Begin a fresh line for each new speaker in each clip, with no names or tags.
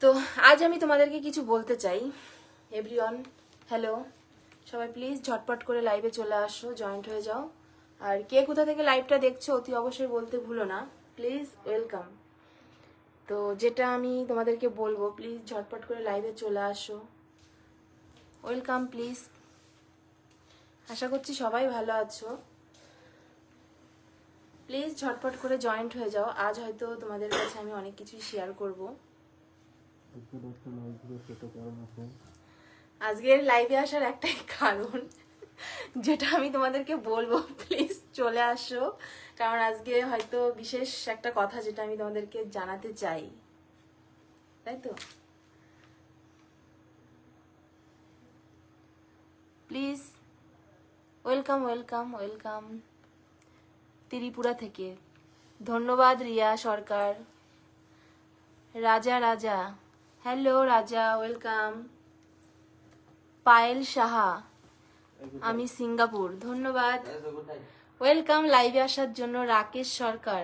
তো আজ আমি তোমাদেরকে কিছু বলতে চাই। এভরিওয়ান, হ্যালো, সবাই প্লিজ ঝটপট করে লাইভে চলে আসো, জয়েন্ট হয়ে যাও। আর কে কোথা থেকে লাইভটা দেখছো অতি অবশ্যই বলতে ভুলো না, প্লিজ ওয়েলকাম। তো যেটা আমি তোমাদেরকে বলবো, প্লিজ ঝটপট করে লাইভে চলে আসো, ওয়েলকাম প্লিজ। আশা করছি সবাই ভালো আছো, প্লিজ ঝটপট করে জয়েন্ট হয়ে যাও। আজ হয়তো তোমাদের কাছে আমি অনেক কিছুই শেয়ার করবো। আজকের লাইভে আসার একটাই কারণ, যেটা আমি তোমাদেরকে বলবো, প্লিজ চলে আসো। কারণ আজকে হয়তো বিশেষ একটা কথা যেটা আমি তোমাদেরকে জানাতে চাই, তাই তো। Please welcome welcome welcome Tripura থেকে। ধন্যবাদ রিয়া সরকার। রাজা রাজা, হ্যালো রাজা, ওয়েলকাম। পায়েল সাহা, আমি সিঙ্গাপুর, ধন্যবাদ। ওয়েলকাম লাইভে আসার জন্য রাকেশ সরকার,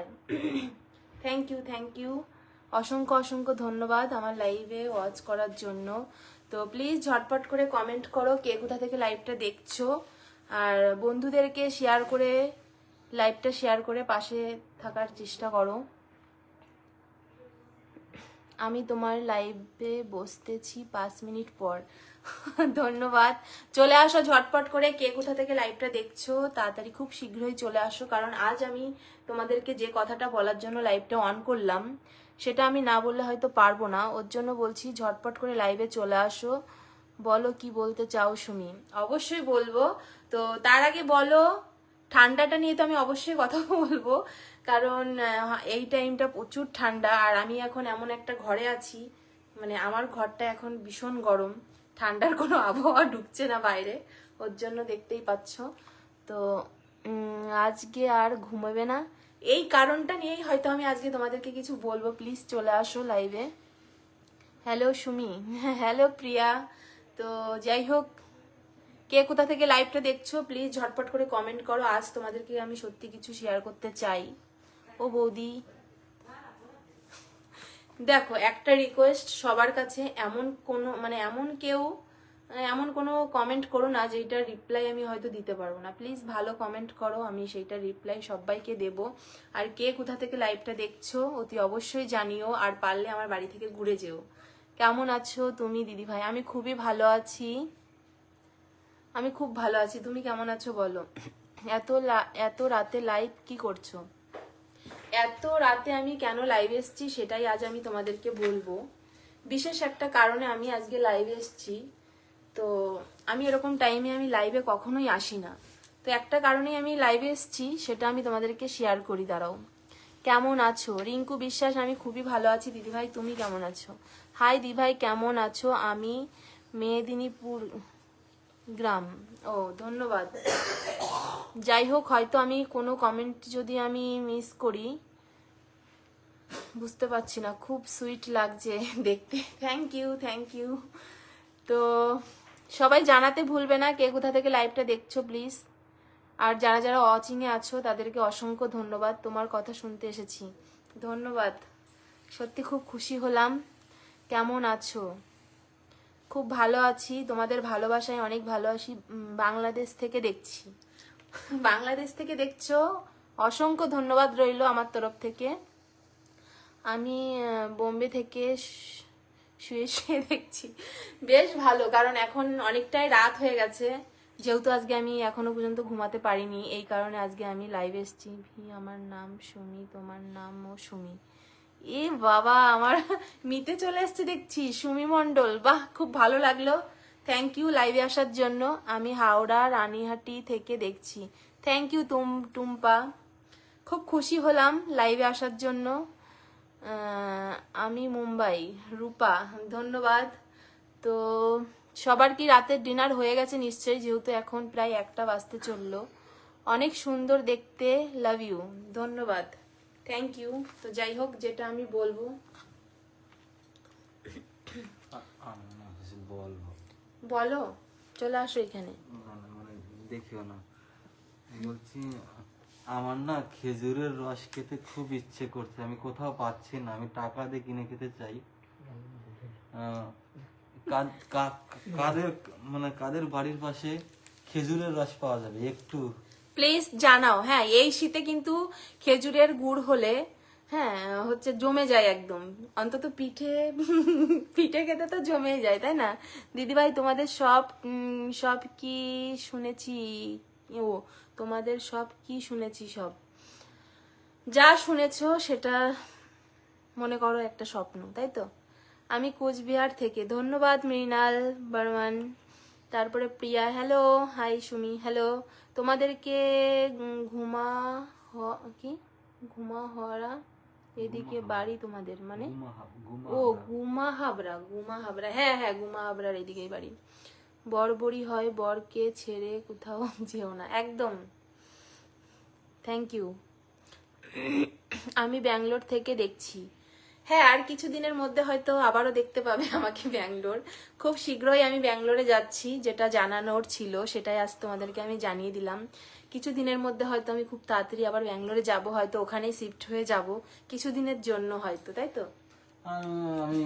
থ্যাংক ইউ থ্যাংক ইউ, অসংখ্য অসংখ্য ধন্যবাদ আমার লাইভে ওয়াচ করার জন্য। তো প্লিজ ঝটপট করে কমেন্ট করো কে কোথা থেকে লাইভটা দেখছো, আর বন্ধুদেরকে শেয়ার করে লাইভটা শেয়ার করে পাশে থাকার চেষ্টা করো। আমি তোমার লাইভে বসতেছি 5 মিনিট পর। ধন্যবাদ। চলে আসো ঝটপট করে, কে কোথা থেকে লাইভটা দেখছো তাড়াতাড়ি খুব শীঘ্রই চলে আসো। কারণ আজ আমি তোমাদেরকে যে কথাটা বলার জন্য লাইভটা অন করলাম, সেটা আমি না বললে হয়তো পারবো না। ওর জন্য বলছি ঝটপট করে লাইভে চলে আসো। বলো কি বলতে চাও সুমি? অবশ্যই বলবো। তো তার আগে বলো, ঠান্ডাটা নিয়ে তো আমি অবশ্যই কথা বলবো। কারণ এই টাইমটা প্রচুর ঠান্ডা, আর আমি এখন এমন একটা ঘরে আছি, মানে আমার ঘরটা এখন ভীষণ গরম, ঠান্ডার কোনো আবহাওয়া ঢুকছে না বাইরে। ওর জন্য দেখতেই পাচ্ছ। তো আজকে আর ঘুমাবে না, এই কারণটা নিয়েই হয়তো আমি আজকে তোমাদেরকে কিছু বলবো। প্লিজ চলে আসো লাইভে। হ্যালো সুমি, হ্যালো প্রিয়া। তো যাই হোক, কে কোথা থেকে লাইভটা দেখছো প্লিজ ঝটপট করে কমেন্ট করো। আজ তোমাদেরকে আমি সত্যি কিছু শেয়ার করতে চাই। ও বৌদি, দেখো একটা রিকোয়েস্ট সবার কাছে, এমন কোনো কমেন্ট করো না যেটার রিপ্লাই আমি হয়তো দিতে পারবো না। প্লিজ ভালো কমেন্ট করো, আমি সেইটা রিপ্লাই সবাইকে দেব। আর কে কোথা থেকে লাইভটা দেখছো অতি অবশ্যই জানিও, আর পারলে আমার বাড়ি থেকে ঘুরে যেও। কেমন আছো তুমি দিদি ভাই? আমি খুবই ভালো আছি, আমি খুব ভালো আছি। তুমি কেমন আছো বলো? এত রাতে লাইভ কি করছো? এত রাতে আমি কেন লাইভে এসেছি সেটাই আজ আমি তোমাদেরকে বলবো। বিশেষ একটা কারণে আমি আজকে লাইভে এসেছি। তো আমি এরকম টাইমে আমি লাইভে কখনোই আসি না। তো একটা কারণেই আমি লাইভে এসেছি, সেটা আমি তোমাদেরকে শেয়ার করি। দাঁড়াও। কেমন আছো? রিঙ্কু বিশ্বাস, আমি খুবই ভালো আছি দিদিভাই, তুমি কেমন আছো? হাই দিদিভাই, কেমন আছো? আমি মেদিনীপুর গ্রাম। ও ধন্যবাদ। যাই হোক, হয়তো আমি কোনো কমেন্ট যদি আমি মিস করি, বুঝতে পারছি না। খুব সুইট লাগছে দেখতে, থ্যাংক ইউ থ্যাংক ইউ। তো সবাই জানাতে ভুলবে না কে কোথা থেকে লাইভটা দেখছো প্লিজ। আর যারা যারা ওয়াচিংয়ে আছো তাদেরকে অসংখ্য ধন্যবাদ, তোমার কথা শুনতে এসেছি। ধন্যবাদ, সত্যি খুব খুশি হলাম। কেমন আছো? খুব ভালো আছি, তোমাদের ভালোবাসায় অনেক ভালোবাসি। বাংলাদেশ থেকে দেখছি। বাংলাদেশ থেকে দেখছো, অসংখ্য ধন্যবাদ রইলো আমার তরফ থেকে। আমি বোম্বে থেকে শুয়ে শুয়ে দেখছি। বেশ ভালো, কারণ এখন অনেকটাই রাত হয়ে গেছে, যেহেতু আজকে আমি এখনো পর্যন্ত ঘুমাতে পারিনি, এই কারণে আজকে আমি লাইভে এসেছি। আমার নাম সুমি, তোমার নামও সুমি। এ বাবা, আমার মিতে চলে এসছে দেখছি, সুমি মণ্ডল, বাহ খুব ভালো লাগলো। থ্যাংক ইউ লাইভে আসার জন্য। আমি হাওড়া রানীহাটি থেকে দেখছি। থ্যাংক ইউ টুম্পা, খুব খুশি হলাম লাইভে আসার জন্য। আমি মুম্বাই, রূপা, ধন্যবাদ। তো সবার কি রাতের ডিনার হয়ে গেছে নিশ্চয়ই, যেহেতু এখন প্রায় 1টা বাজতে চললো। অনেক সুন্দর দেখতে, লাভ ইউ, ধন্যবাদ, থ্যাংক ইউ। তো যাই হোক, যেটা আমি বলবো, বলো, চলে আসো এখানে।
দেখিও না, বলছি আমার না খেজুরের রস খেতে খুব ইচ্ছে করছে, আমি কোথাও পাচ্ছি না, আমি টাকা দিয়ে কিনে খেতে চাই। কাদের মানে কাদের বাড়ির পাশে খেজুরের রস পাওয়া যাবে একটু
প্লিজ জানাও। হ্যাঁ, এই শীতে কিন্তু খেজুরের গুড় হলে হ্যাঁ হচ্ছে জমে যায় একদম, অন্তত পিঠে পিঠে খেতে তো জমেই যায়, তাই না দিদিভাই? তোমাদের সব কি শুনেছি, ও তোমাদের সব কি শুনেছি, সব যা শুনেছো সেটা মনে করো একটা স্বপ্ন, তাই তো? আমি কোচবিহার থেকে, ধন্যবাদ মৃণাল বর্মন। তারপরে প্রিয়া, হ্যালো, হাই সুমি, হ্যালো। তোমাদেরকে কি ঘুমা হরা এদিকে বাড়ি তোমাদের, মানে ও গুমা হাবড়া, হ্যাঁ হ্যাঁ গুমা হাবড়ার এদিকেই বাড়ি। বরবরি হয়, বরকে ছেড়ে কোথাও যেও না, একদম। Thank you. আমি ব্যাঙ্গালোর থেকে দেখছি। হ্যাঁ, আর কিছুদিনের মধ্যে হয়তো আবারও দেখতে পাবে আমাকে ব্যাঙ্গালোর। খুব শীঘ্রই আমি ব্যাঙ্গালোরে যাচ্ছি, যেটা জানানোর ছিল সেটাই আজ তোমাদেরকে আমি জানিয়ে দিলাম। কিছুদিনের মধ্যে হয়তো আমি খুব তাড়াতাড়ি আবার ব্যাঙ্গালোরে যাব, হয়তো ওখানেই শিফট হয়ে যাব কিছুদিনের জন্য হয়তো, তাই তো?
আমি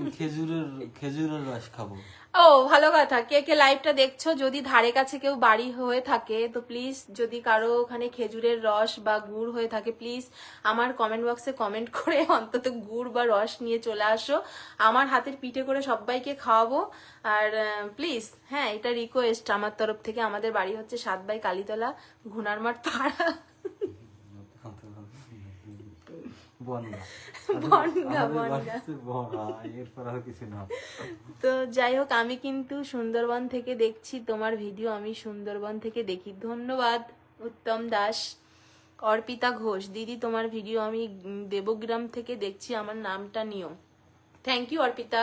খেজুরের রস খাবো।
ও ভালো কথা। কে কে লাইভটা দেখছো, যদি ধারে কাছে কেউ বাড়ি হয়ে থাকে তো প্লিজ, যদি কারো ওখানে খেজুরের রস বা গুড় হয়ে থাকে প্লিজ আমার কমেন্ট বক্সে কমেন্ট করে অন্তত গুড় বা রস নিয়ে চলে আসো, আমার হাতের পিঠে করে সবাইকে খাওয়াবো। আর প্লিজ, হ্যাঁ এটা রিকোয়েস্ট আমার তরফ থেকে। আমাদের বাড়ি হচ্ছে 7 বাই কালীতলা, ঘুনারমাঠ পাড়া। তো যাই হোক, আমি কিন্তু সুন্দরবন থেকে দেখছি তোমার ভিডিও, আমি সুন্দরবন থেকে দেখি। ধন্যবাদ উত্তম দাস। অর্পিতা ঘোষ, দিদি তোমার ভিডিও আমি দেবগ্রাম থেকে দেখছি, আমার নামটা নিও। Thank you Arpita.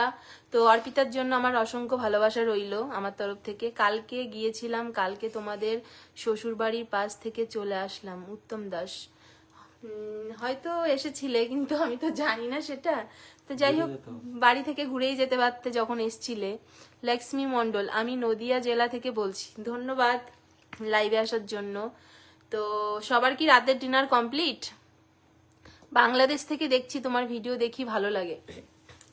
তো অর্পিতার জন্য আমার অসংখ্য ভালোবাসা রইলো আমার তরফ থেকে। কালকে গিয়েছিলাম, কালকে তোমাদের শ্বশুর বাড়ির পাশ থেকে চলে আসলাম। উত্তম দাস, হয়তো এসেছিলে কিন্তু আমি তো জানি না সেটা। তো যাই হোক, বাড়ি থেকে ঘুরেই যেতে পারতে যখন এসছিলে। লক্ষ্মী মণ্ডল, আমি নদিয়া জেলা থেকে বলছি। ধন্যবাদ লাইভে আসার জন্য। তো সবার কি রাতের ডিনার কমপ্লিট? বাংলাদেশ থেকে দেখছি তোমার ভিডিও, দেখি ভালো লাগে,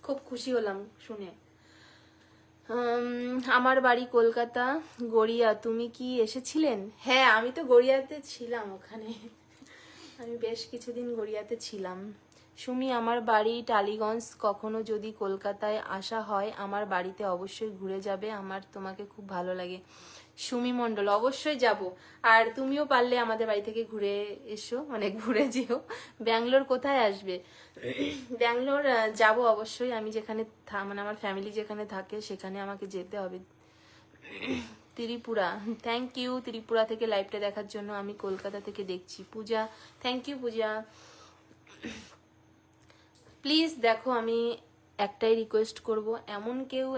খুব খুশি হলাম শুনে। আমার বাড়ি কলকাতা গড়িয়া, তুমি কি এসেছিলেন? হ্যাঁ, আমি তো গড়িয়াতে ছিলাম, ওখানে আমি বেশ কিছুদিন গড়িয়াতে ছিলাম। সুমি, আমার বাড়ি টালিগঞ্জ, কখনো যদি কলকাতায় আসা হয় আমার বাড়িতে অবশ্যই ঘুরে যাবে, আমার তোমাকে খুব ভালো লাগে। সুমি মণ্ডল, অবশ্যই যাব। আর তুমিও পারলে আমাদের বাড়ি থেকে ঘুরে এসো, মানে ঘুরে যেও। ব্যাঙ্গালোর কোথায় আসবে? ব্যাঙ্গালোর যাব অবশ্যই, আমি যেখানে মানে আমার ফ্যামিলি যেখানে থাকে সেখানে আমাকে যেতে হবে। ত্রিপুরা, থ্যাংক ইউ ত্রিপুরা থেকে লাইভটা দেখার জন্য। আমি কলকাতা থেকে দেখছি। পূজা, থ্যাংক ইউ পূজা। প্লিজ দেখো, আমি একটাই রিকোয়েস্ট করব,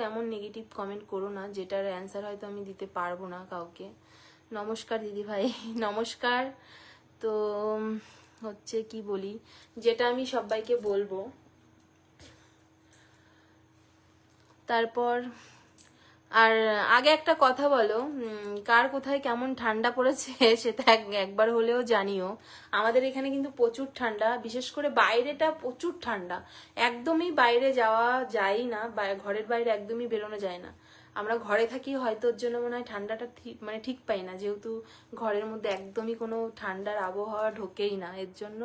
এমন নেগেটিভ কমেন্ট করো না যেটার অ্যান্সার হয়তো আমি দিতে পারবো না কাউকে। নমস্কার দিদি ভাই, নমস্কার। তো হচ্ছে কি বলি, যেটা আমি সবাইকে বলবো। তারপর আর আগে একটা কথা বলো, কার কোথায় কেমন ঠান্ডা পড়েছে সেটা একবার হলেও জানিও। আমাদের এখানে কিন্তু প্রচুর ঠান্ডা, বিশেষ করে বাইরেটা প্রচুর ঠান্ডা, একদমই বাইরে যাওয়া যায় না, ঘরের বাইরে একদমই বেরোনো যায় না। আমরা ঘরে থাকি হয়তো, ওর জন্য মনে হয় ঠান্ডাটা মানে ঠিক পাই না, যেহেতু ঘরের মধ্যে একদমই কোনো ঠান্ডার আবহাওয়া ঢোকেই না, এর জন্য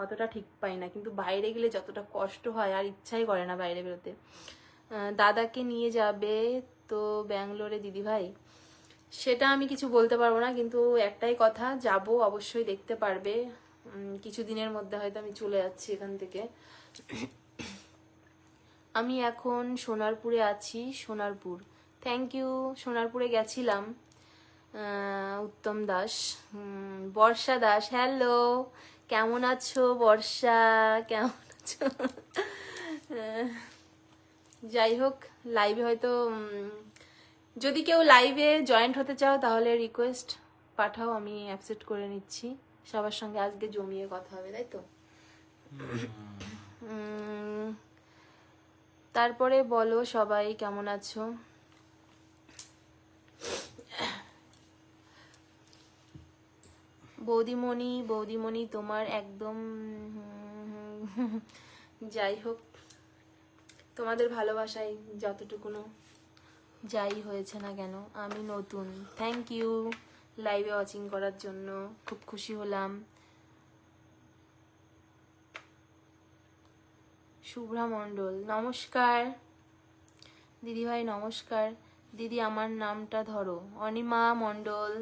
অতটা ঠিক পাই না। কিন্তু বাইরে গেলে যতটা কষ্ট হয়, আর ইচ্ছাই করে না বাইরে বেরোতে। দাদাকে নিয়ে যাবে তো ব্যাঙ্গালোরে দিদি ভাই? সেটা আমি কিছু বলতে পারবো না, কিন্তু একটাই কথা, যাব অবশ্যই, দেখতে পারবে। কিছুদিনের মধ্যে হয়তো আমি চলে যাচ্ছি এখান থেকে। আমি এখন সোনারপুরে আছি। Sonarpur, thank you. সোনারপুরে গেছিলাম। উত্তম দাস, বর্ষা দাস, হ্যালো, কেমন আছো বর্ষা, কেমন আছো? যাই হোক, লাইভে হয়তো যদি কেউ লাইভে জয়েন্ট হতে চাও তাহলে রিকোয়েস্ট পাঠাও, আমি অ্যাকসেপ্ট করে নিচ্ছি। সবার সঙ্গে আজকে জমিয়ে কথা হবে, তাই তো? তারপরে বলো সবাই কেমন আছো? বৌদিমণি তোমার একদম যাই হোক, তোমাদের ভালোবাসায় যতটুকুনো যাই হয়েছে না কেন, আমি নতুন। থ্যাংক ইউ লাইভে ওয়াচিং করার জন্য, খুব খুশি হলাম। শুভ্রা মণ্ডল নমস্কার। দিদিভাই নমস্কার। দিদি আমার নামটা ধরো। অনিমা মণ্ডল,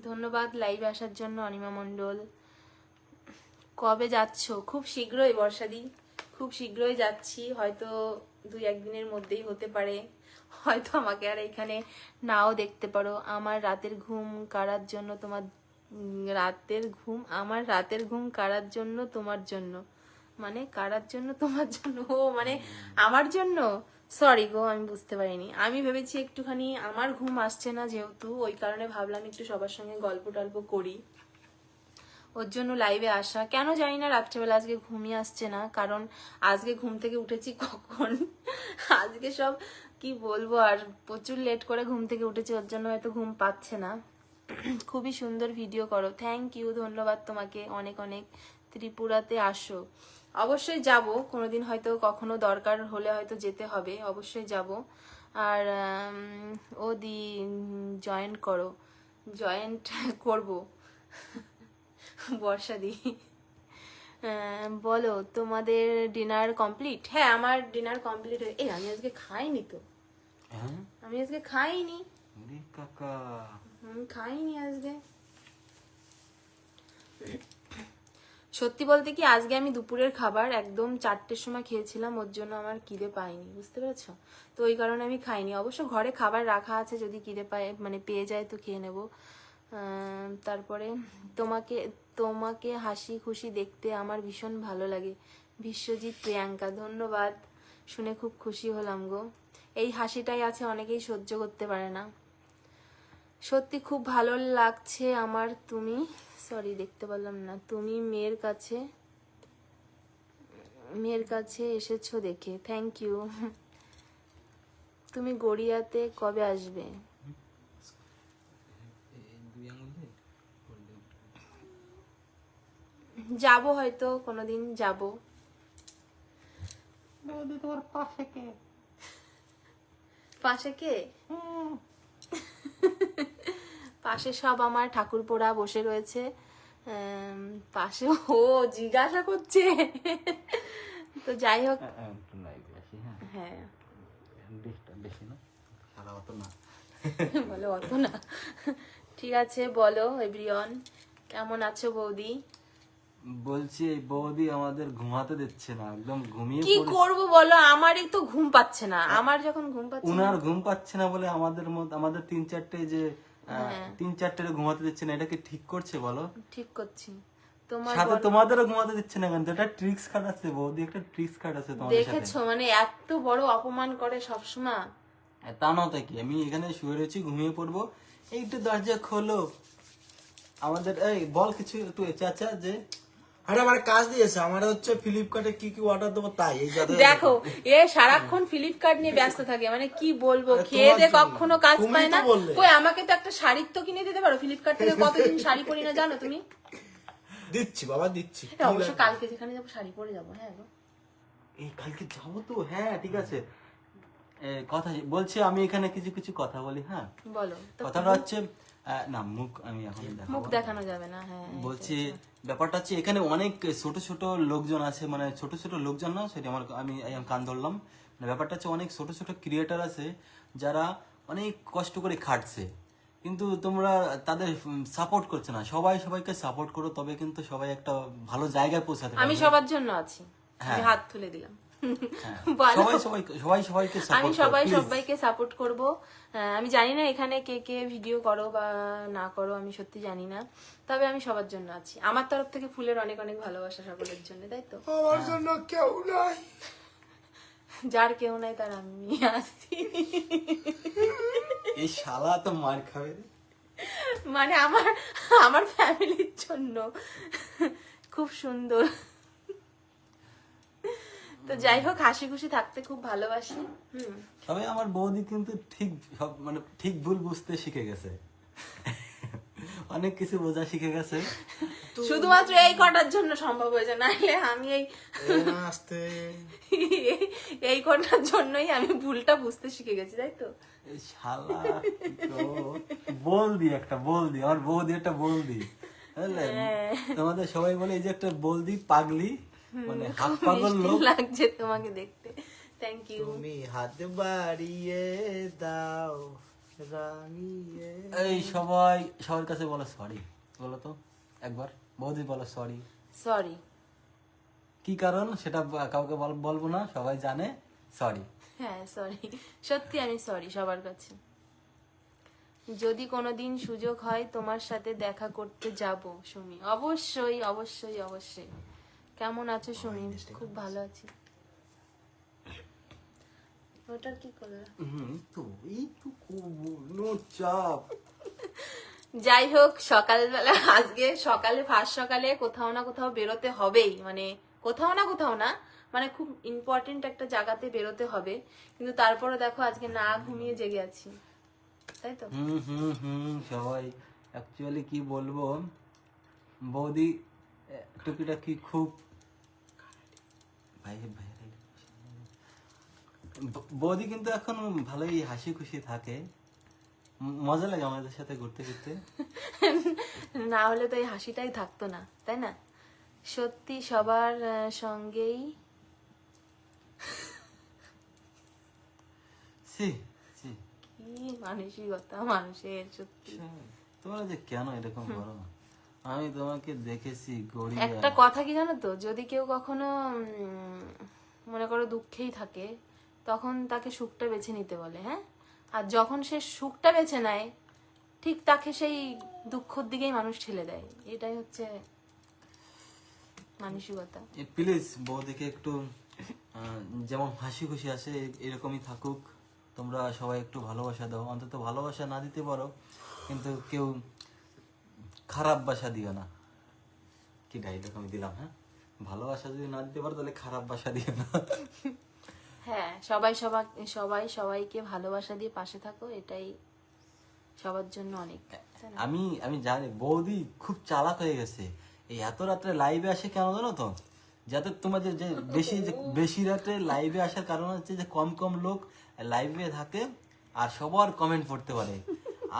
ধন্যবাদ লাইভে আসার জন্য অনিমা মণ্ডল। কবে যাচ্ছ? খুব শীঘ্রই বর্ষাদি, খুব শীঘ্রই যাচ্ছি, হয়তো 2-1 দিনের মধ্যেই হতে পারে, হয়তো আমাকে আর এখানে নাও দেখতে পারো। আমার রাতের ঘুম কারার জন্য তোমার আমার রাতের ঘুম কারার জন্য তোমার জন্য, মানে কারার জন্য তোমার জন্য, ও মানে আমার জন্য। সরি গো, আমি বুঝতে পারিনি। আমি ভেবেছি একটুখানি আমার ঘুম আসছে না যেহেতু, ওই কারণে ভাবলাম একটু সবার সঙ্গে গল্প টল্প করি, ওর জন্য লাইভে আসা। কেন জানি না রাত্রেবেলা আজকে ঘুমিয়ে আসছে না, কারণ আজকে ঘুম থেকে উঠেছি কখন, আজকে সব কি বলবো, আর প্রচুর লেট করে ঘুম থেকে উঠেছি, ওর জন্য হয়তো ঘুম পাচ্ছে না। খুবই সুন্দর ভিডিও করো, থ্যাংক ইউ, ধন্যবাদ তোমাকে অনেক অনেক। ত্রিপুরাতে আসো, অবশ্যই যাব কোনোদিন, হয়তো কখনো দরকার হলে হয়তো যেতে হবে, অবশ্যই যাব। আর ও দি জয়েন্ট করো, জয়েন্ট করবো বর্ষা দি। বলো তোমাদের ডিনার কমপ্লিট? হ্যাঁ আমার ডিনার কমপ্লিট হয়ে, আমি আজকে খাইনি তো,
হ্যাঁ
আমি আজকে খাইনি,
ওরে কাকা,
আমি খাইনি আজকে। সত্যি বলতে কি, আজকে আমি দুপুরের খাবার একদম 4টের সময় খেয়েছিলাম, ওর জন্য আমার খিদে পাইনি, বুঝতে পেরেছো? তো ওই কারণে আমি খাইনি। অবশ্য ঘরে খাবার রাখা আছে, যদি খিদে পায় মানে পেয়ে যায় তো খেয়ে নেব। তারপরে তোমাকে তোমাকে হাসি খুশি দেখতে আমার ভীষণ ভালো লাগে। বিশ্বজিৎ প্রিয়াঙ্কা, ধন্যবাদ, শুনে খুব খুশি হলাম গো। এই হাসিটাই আছে, অনেকেই সহ্য করতে পারে না। সত্যি খুব ভালো লাগছে আমার, তুমি সরি দেখতে পারলাম না, তুমি মেয়ের কাছে এসেছো দেখে, থ্যাংক ইউ। তুমি গড়িয়াতে কবে আসবে? যাব, হয়তো কোনোদিন যাব।
তোমার পাশে কে?
পাশে কে? পাশে সব আমার ঠাকুরপোড়া বসে রয়েছে। পাশে ও জিজ্ঞাসা করছে। তো যাই হোক, হ্যাঁ
বেশি না, সারা অত না।
বলো অত না, ঠিক আছে। বলো এভরিওয়ান, কেমন আছো বৌদি?
বলছি এই বৌদি আমাদের ঘুমাতে দিচ্ছে না, একদম ঘুমিয়ে
কি করব বলো, আমারই তো ঘুম পাচ্ছে না, আমার যখন ঘুম পাচ্ছে না।
উনার ঘুম পাচ্ছে না বলে আমাদের 3-4টে যে 3-4টে ঘুমাতে দিচ্ছে না, এটা কি ঠিক করছে বলো?
ঠিক করছি। তোমার
সাথে তোমাদেরও ঘুমাতে দিচ্ছে না কেন? এটা ট্রিক্স খাটাচ্ছে বৌদি, একটা ট্রিক্স খাটাচ্ছে তোমাদের সাথে।
দেখেছো, মানে এত বড় অপমান করে সবসময়।
তা নয় কি, আমি এখানে শুয়ে রয়েছি, ঘুমিয়ে পড়বো, একটু দরজা খোলো আমাদের, এই বল কিছু একটু চাচা যে
আরে আমার কাজ দিয়েছে, আমার হচ্ছে ফ্লিপকার্টে কি কি অর্ডার দেবো তাই। এই যাতে
দেখো এ সারাক্ষণ ফ্লিপকার্ট নিয়ে ব্যস্ত থাকে, মানে কি বলবো,
আরে
খেয়ে
তোমার
দে
জন্য।
কখনো কাজ
তুমিই
পায়
তো
না।
বললে।
কই আমাকে তো একটা শাড়ি তো কিনে দিতে পারো, ফ্লিপকার্ট থেকে কতদিন শাড়ি পরি না জানো তুমি?
দিচ্ছি বাবা দিচ্ছি।
এটা অবশ্য কালকে যেখানে যাবো শাড়ি পরে যাবো। হ্যাঁ গো,
এই কালকে যাবো তো, হ্যাঁ ঠিক আছে। কথা বলছি, আমি এখানে কিছু কিছু কথা বলি, হ্যাঁ।
বলো তো।
কথাটা হচ্ছে না, মুখ আমি এখন
মুখ
দেখাবো।
দেখানো যাবে না, হ্যাঁ।
বলছি ব্যাপারটা হচ্ছে এখানে অনেক ছোট ছোট লোকজন আছে, মানে ছোট ছোট লোকজন না, সেটা আমি কান ধরলাম। মানে ব্যাপারটা হচ্ছে অনেক ছোট ছোট ক্রিয়েটার আছে যারা অনেক কষ্ট করে খাটছে, কিন্তু তোমরা তাদের সাপোর্ট করছে না। সবাইকে সাপোর্ট করো, তবে কিন্তু সবাই একটা ভালো জায়গায় পৌঁছাতে
আমি
পারবে।
সবার জন্য আছি, আমি
হ্যাঁ।
হাত তুলে দিলাম।
হ্যাঁ,
বলো।
সবাইকে
আমি
সাপোর্ট করো,
সবাইকে সাপোর্ট করব। আমি জানি না এখানে কে কে ভিডিও করো বা না করো, আমি সত্যি জানি না, তবে আমি সবার জন্য আছি। আমার তরফ থেকে ফুলের অনেক অনেক ভালোবাসা সকলের জন্য, তাই তো?
আমার জন্য কেউ নাই।
যার কেউ নাই তার আমি নিয়ে আসছি।
এই শালা তো মার খাবে রে।
মানে আমার ফ্যামিলির জন্য খুব সুন্দর। তো যাই হোক, হাসি খুশি থাকতে খুব ভালোবাসি।
তবে আমার বৌদি কিন্তু ঠিক সব মানে ঠিক ভুল বুঝতে শিখে গেছে, অনেক কিছু বোঝা শিখে গেছে।
তো
শুধুমাত্র এই কটার জন্য সম্ভব হয়েছে, নাহলে আমি
আসতে
এই কটার জন্যই আমি ভুলটা বুঝতে শিখে গেছি, তাই তো?
এই শালা বলদি একটা বলদি, আমার বৌদি একটা বলদি, বুঝলে? তোমাদের সবাই বলে এই যে একটা বলদি পাগলি, মানে হাত পাগল লোক।
লাগছে তোমাকে দেখতে, থ্যাংক ইউ।
তুমি হাত বাড়িয়ে দাও রাঙিয়ে।
এই সবাই সবার কাছে বলো সরি, বলো তো একবার, বৌদি বলো সরি।
সরি।
কি কারণ সেটা কাউকে বলবো না, সবাই জানে, সরি।
হ্যাঁ সরি, সত্যি আমি সরি সবার কাছে। যদি কোনোদিন সুযোগ হয় তোমার সাথে দেখা করতে যাব সুমি। অবশ্যই অবশ্যই অবশ্যই। কেমন আছো সুমি? খুব ভালো আছি। ওটার কি করলে?
তো এই তো নো চাপ।
যাই হোক, সকালবেলা আজকে সকালে ফার্স্ট সকালে কোথাও না কোথাও বেরোতে হবেই, মানে কোথাও না মানে খুব ইম্পর্টেন্ট একটা জায়গাতে বেরোতে হবে, কিন্তু তারপরে দেখো আজকে না ঘুমিয়ে জেগে আছি, তাই তো?
সবাই অ্যাকচুয়ালি কি বলবো, বৌদি টুকিটাকি খুব বৌদি কিন্তু এখন ভালোই হাসি খুশি থাকে, মজা লাগে আমাদের সাথে ঘুরতে ফিরতে।
না হলে তো এই হাসিটাই থাকতো না, তাই না? সত্যি সবার সঙ্গেই
সি সি
কি মানসিকতা মানুষের, সত্যি।
তোমরা যে কেন এরকম করো? আমি তোমাকে দেখেছি গড়িয়া।
একটা কথা কি জানো তো, যদি কেউ কখনো মনে করো দুঃখেই থাকে, তখন তাকে সুখটা বেছে নিতে বলে, হ্যাঁ? আর যখন সে সুখটা বেছে নেয়, ঠিক তাকে সেই দুঃখের দিকেই মানুষ ঠেলে দেয়। এটাই হচ্ছে মানসিকতা।
প্লিজ বৌদিকে একটু যেমন হাসি খুশি আছে এরকমই থাকুক, তোমরা সবাই একটু ভালোবাসা দাও, অন্তত ভালোবাসা না দিতে পারো কিন্তু কেউ খারাপ বাসা দিও না। কি ডায়লগ আমি দিলাম, হ্যাঁ? ভালোবাসা যদি না দিতে পারো তাহলে খারাপ বাসা দিও না।
হ্যাঁ, সবাই সবাইকে ভালোবাসা দিয়ে পাশে থাকো, এটাই সবার জন্য অনেক।
আমি জানি বৌদি খুব চালাক হয়ে গেছে, এই এত রাত্রে লাইভে আসে কেন জানো তো? যাতে তোমাদের যে বেশি রাত্রে লাইভে আসার কারণ হচ্ছে যে কম লোক লাইভে থাকে আর সবার কমেন্ট পড়তে পারে,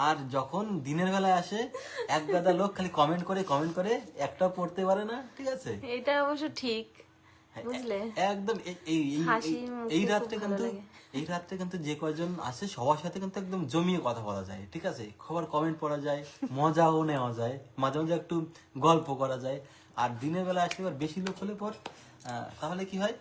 আর যখন দিনের বেলায় আসে এক গাদা লোক খালি কমেন্ট করে একটাও পড়তে পারে না, ঠিক আছে?
এটা অবশ্য ঠিক, বুঝলে?
একদম এই রাত্রে কিন্তু যে কয়জন আছে সবার সাথে কিন্তু একদম জমিয়ে কথা বলা যায়, ঠিক আছে? খবর কমেন্ট পড়া যায়, মজাও নেওয়া যায়, মাঝে মাঝে একটু গল্প করা যায়। আর দিনের বেলা আসলে এবার বেশি লোক হলে পর তাহলে কি হয়,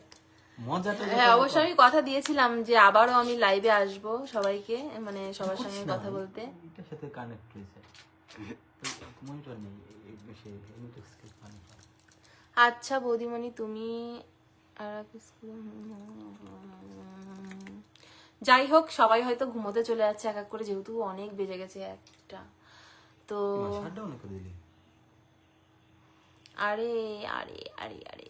মজাটা।
হ্যাঁ, অবশ্য আমি কথা দিয়েছিলাম যে আবারও আমি লাইভে আসবো সবাইকে, মানে সবার সঙ্গে কথা বলতে।
এটার সাথে কানেক্ট হয়েছে, মনিটর নেই,
আচ্ছা বৌদিমণি, তুমি যাই হোক, সবাই হয়তো ঘুমোতে চলে যাচ্ছে এক এক করে, যেহেতু অনেক বেজে গেছে একটা, তো আরে আরে আরে আরে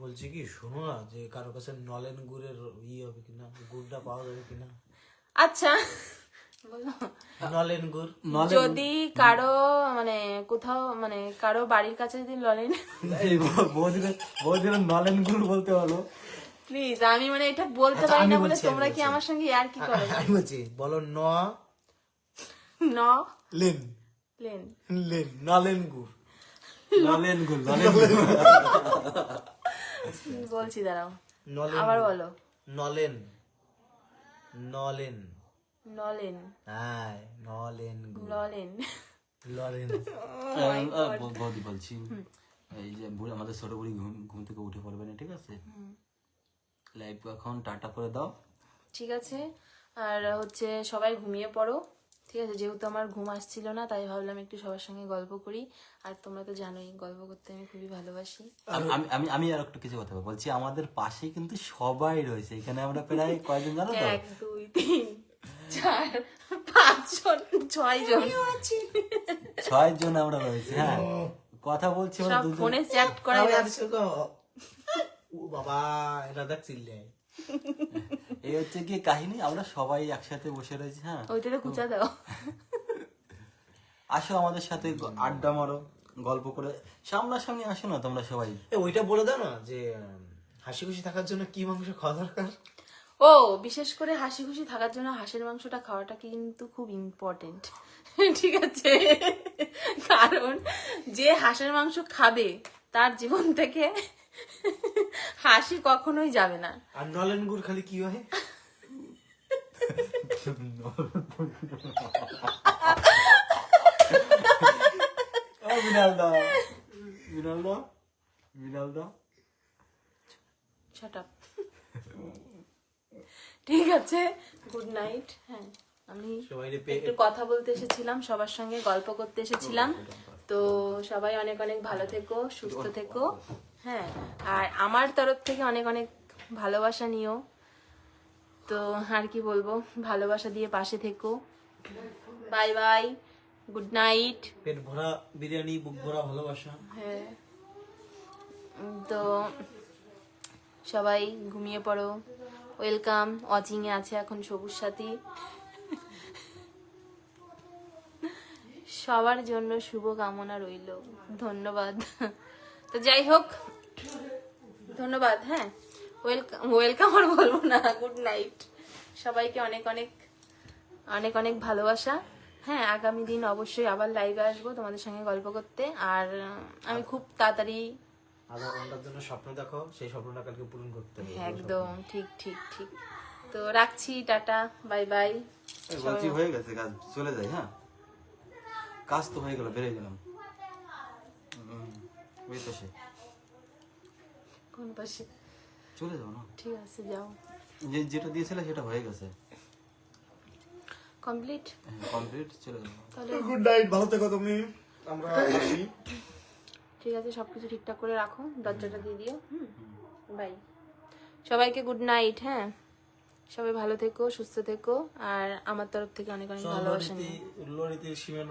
বলছি কি, শোনো না, যে কারো কাছে নলেন গুড়ের হবে কিনা, গুড়টা পাওয়া যাবে কিনা?
আচ্ছা বলো।
নলেন গুড়
যদি কারো মানে কোথাও মানে কারো বাড়ির কাছে যদি নলেন
নলেন গুড় বলতে পারো
প্লিজ, আমি মানে এটা বলতে পারি না বলে তোমরা কি আমার সঙ্গে আর কি করো?
আমি বলছি, বলো
ন
লেন
লেন
লেন নলেন গুড়
বলছি, দাঁড়াও
নলেন
আবার বলো।
নলেন নলেন
নলেন
হ্যাঁ নলেন গুড়
নলেন
ললেন।
বৌদি বলছি, এই যে আমাদের ছোট বুড়ি ঘুম থেকে উঠে পড়বে না, ঠিক আছে? লাইভ এখন টাটা করে দাও,
ঠিক আছে? আর হচ্ছে সবাই ঘুমিয়ে পড়ো, ঠিক আছে? যেহেতু আমার ঘুম আসছিল না, তাই ভাবলাম একটু সবার সঙ্গে গল্প করি, আর তোমরা তো জানোই গল্প করতে আমি খুবই ভালোবাসি।
আমি আর একটু কিছু কথা বলছি, আমাদের পাশে কিন্তু সবাই রয়েছে এখানে, আমরা প্রায় কয়জন জানো তো?
1 2 3 4 5 জন 6 জন
6 জন আমরা রয়েছি। হ্যাঁ, কথা বলছি আমরা
সব
দুজন।
ফোনে চ্যাট করে
ও বাবা, এটা দেখ চিল্লে
এই হচ্ছে কি কাহিনী, আমরা সবাই একসাথে বসে রয়েছি। হ্যাঁ,
ওইটারে কুচা দাও।
আসো আমাদের সাথে আড্ডা মারো, গল্প করে, সামনাসামনি আসো না তোমরা সবাই।
ওইটা বলে দাও না যে হাসি খুশি থাকার জন্য কি মাংস খাওয়া দরকার।
ও, বিশেষ করে হাসি খুশি থাকার জন্য হাঁসের মাংসটা খাওয়াটা কিন্তু খুব ইম্পর্টেন্ট। ঠিক আছে, কারণ যে হাঁসের মাংস খাবে তার জীবন থেকে হাসি কখনোই যাবে না।
আর নলেন গুড় খালি কি হয়?
বিনালদা
শাট আপ। ঠিক আছে, গুড নাইট। হ্যাঁ, আমি
সবাই
একটু কথা বলতে এসেছিলাম, সবার সঙ্গে গল্প করতে এসেছিলাম। তো সবাই অনেক অনেক ভালো থেকো, সুস্থ থেকো। হ্যাঁ, আর আমার তরফ থেকে অনেক অনেক ভালোবাসা নিও। তো আর কি বলবো, ভালোবাসা দিয়ে পাশে থেকো। Bye bye, good night.
পেট ভরা বিরিয়ানি, বুক ভরা ভালোবাসা।
হ্যাঁ, তো সবাই ঘুমিয়ে পড়ো। ওয়েলকাম, ওয়াচিং এ আছে এখন সবুজ সাথী। সবার জন্য শুভ কামনা রইল। ধন্যবাদ। তো যাই হোক, ধন্যবাদ। হ্যাঁ, ওয়েলকাম, ওয়েলকাম আর বলবো না, গুড নাইট। সবাইকে অনেক অনেক অনেক অনেক ভালোবাসা। হ্যাঁ, আগামী দিন অবশ্যই আবার লাইভে আসবো তোমাদের সঙ্গে গল্প করতে। আর আমি খুব তাড়াতাড়ি,
আধা ঘন্টার জন্য স্বপ্ন দেখো, সেই স্বপ্নটা কালকে পূরণ করতে হবে।
একদম ঠিক ঠিক ঠিক। তো রাখছি, টাটা, বাই বাই।
বলছি হয়ে গেছে কাজ, চলে যাই। হ্যাঁ, কাজ তো হয়ে গেল, বেরিয়ে গেলাম। ওই তো সে,
কোন পাশে?
চলে যাও না।
ঠিক আছে, যাও।
যেটা দিয়েছিলে সেটা হয়ে গেছে,
কমপ্লিট।
কমপ্লিট, চলে যাও।
তাহলে
গুড নাইট, ভালো থেকো তুমি। আমরা আসি।
ঠিক আছে, সবকিছু ঠিকঠাক করে রাখো, দরজাটা দিয়ে দিও। বাই, সবাইকে গুড নাইট। হ্যাঁ, সবাই ভালো থেকো, সুস্থ থেকো। আর আমার তরফ থেকে অনেক অনেক ভালোবাসা নিও।
লরিতে সিমেন্ট